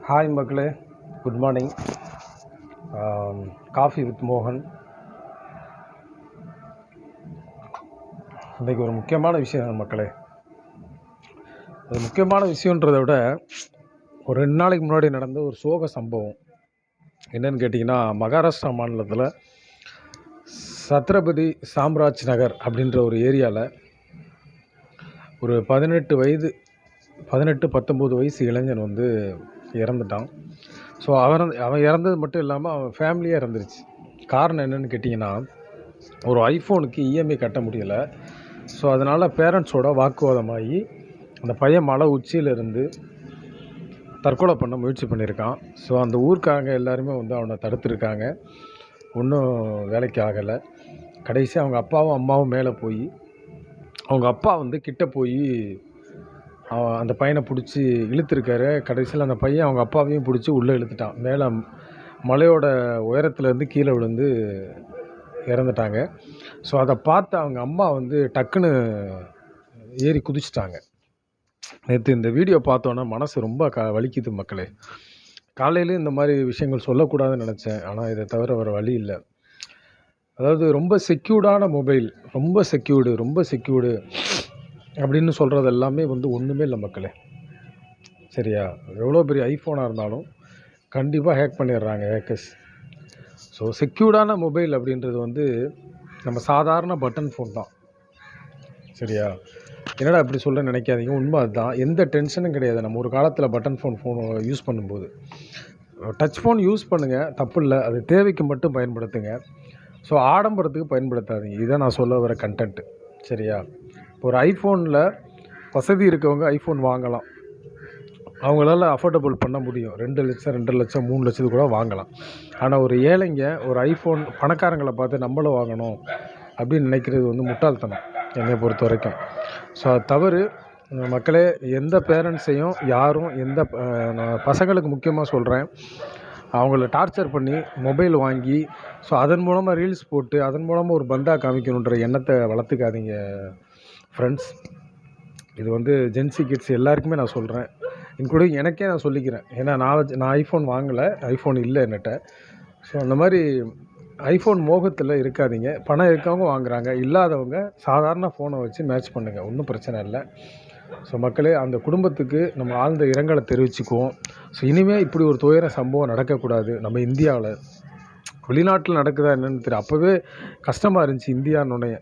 Hi மக்களே, good morning. Coffee with மோகன். இன்றைக்கி ஒரு முக்கியமான விஷயம் மக்களே. அது முக்கியமான விஷயன்றதை விட ஒரு 2 நாளைக்கு முன்னாடி நடந்த ஒரு சோக சம்பவம் என்னன்னு கேட்டிங்கன்னா, மகாராஷ்டிரா மாநிலத்தில் சத்ரபதி சாம்ராஜ் நகர் அப்படின்ற ஒரு ஏரியாவில் ஒரு 18-19 வயசு இளைஞன் வந்து இறந்துட்டான். ஸோ அவன் இறந்தது மட்டும் இல்லாமல் அவன் ஃபேமிலியாக இறந்துருச்சு. காரணம் என்னென்னு கேட்டிங்கன்னா, ஒரு ஐஃபோனுக்கு இஎம்ஐ கட்ட முடியலை. ஸோ அதனால் பேரண்ட்ஸோட வாக்குவாதமாகி அந்த பையன் மலை உச்சியிலிருந்து தற்கொலை பண்ண முயற்சி பண்ணியிருக்கான். ஸோ அந்த ஊருக்காரங்க எல்லாருமே வந்து அவனை தடுத்துருக்காங்க. ஒன்றும் வேலைக்கு ஆகலை. கடைசி அவங்க அப்பாவும் அம்மாவும் மேலே போய் அவங்க அப்பா வந்து கிட்ட போய் அந்த பையனை பிடிச்சி இழுத்துருக்காரு. கடைசியில் அந்த பையன் அவங்க அப்பாவையும் பிடிச்சி உள்ளே இழுத்துட்டான். மேலே மலையோட உயரத்துலேருந்து கீழே விழுந்து இறந்துட்டாங்க. ஸோ அதை பார்த்து அவங்க அம்மா வந்து டக்குன்னு ஏறி குதிச்சிட்டாங்க. நேற்று இந்த வீடியோ பார்த்தோன்னா மனசு ரொம்ப வலிக்குது மக்களே. காலையிலேயும் இந்த மாதிரி விஷயங்கள் சொல்லக்கூடாதுன்னு நினச்சேன், ஆனால் இதை தவிர வேறு வழி இல்லை. அதாவது ரொம்ப செக்யூர்டான மொபைல், ரொம்ப செக்யூர்டு அப்படின்னு சொல்கிறது எல்லாமே வந்து ஒன்றுமே இல்லை மக்களே. சரியா? எவ்வளோ பெரிய ஐஃபோனாக இருந்தாலும் கண்டிப்பாக ஹேக் பண்ணிடுறாங்க ஹேக்கர்ஸ். ஸோ செக்யூர்டான மொபைல் அப்படின்றது வந்து நம்ம சாதாரண பட்டன் ஃபோன் தான். சரியா? என்னடா இப்படி சொல்ல நினைக்காதீங்க, உண்மை அதுதான். எந்த டென்ஷனும் கிடையாது. நம்ம ஒரு காலத்தில் பட்டன் ஃபோன் யூஸ் பண்ணும்போது டச் ஃபோன் யூஸ் பண்ணுங்கள், தப்பு இல்லை. அது தேவைக்கு மட்டும் பயன்படுத்துங்க. ஸோ ஆடம்பரத்துக்கு பயன்படுத்தாதீங்க. இதுதான் நான் சொல்ல வர கண்டென்ட்டு. சரியா? ஒரு ஐஃபோனில் வசதி இருக்கவங்க ஐஃபோன் வாங்கலாம். அவங்களால அஃபோர்டபுள் பண்ண முடியும். 2 லட்சம் 2.5 லட்சம் 3 லட்சத்துக்கு கூட வாங்கலாம். ஆனால் ஒரு ஏழைங்க ஒரு ஐஃபோன் பணக்காரங்களை பார்த்து நம்மளும் வாங்கணும் அப்படின்னு நினைக்கிறது வந்து முட்டாள்தனம் என்னை பொறுத்த வரைக்கும். ஸோ அது தவறு மக்களே. எந்த பேரண்ட்ஸையும் யாரும் பசங்களுக்கு முக்கியமாக சொல்கிறேன், அவங்கள டார்ச்சர் பண்ணி மொபைல் வாங்கி ஸோ அதன் மூலமாக ரீல்ஸ் போட்டு அதன் மூலமாக ஒரு பந்தா காமிக்கணுன்ற எண்ணத்தை வளர்த்துக்காதீங்க ஃப்ரெண்ட்ஸ். இது வந்து ஜென்சி கிட்ஸ் எல்லாருக்குமே நான் சொல்கிறேன், இன்க்ளூடிங் எனக்கே நான் சொல்லிக்கிறேன். ஏன்னா நான் ஐஃபோன் வாங்கலை, ஐஃபோன் இல்லை என்கிட்ட. ஸோ அந்த மாதிரி ஐஃபோன் மோகத்தில் இருக்காதீங்க. பணம் இருக்கவங்க வாங்குகிறாங்க, இல்லாதவங்க சாதாரண ஃபோனை வச்சு மேட்ச் பண்ணுங்கள், ஒன்றும் பிரச்சனை இல்லை. ஸோ மக்களே, அந்த குடும்பத்துக்கு நம்ம ஆழ்ந்த இரங்கலை தெரிவிச்சுக்குவோம். ஸோ இனிமேல் இப்படி ஒரு துயர சம்பவம் நடக்கக்கூடாது நம்ம இந்தியாவில். வெளிநாட்டில் நடக்குதா என்னென்னு தெரியும், அப்போவே கஷ்டமாக இருந்துச்சு இந்தியானோடனே.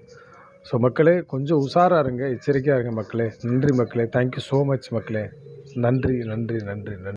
ஸோ மக்களே, கொஞ்சம் உஷாராக இருங்க, எச்சரிக்கையாக இருங்க மக்களே. நன்றி மக்களே. தேங்க்யூ ஸோ மச் மக்களே. நன்றி.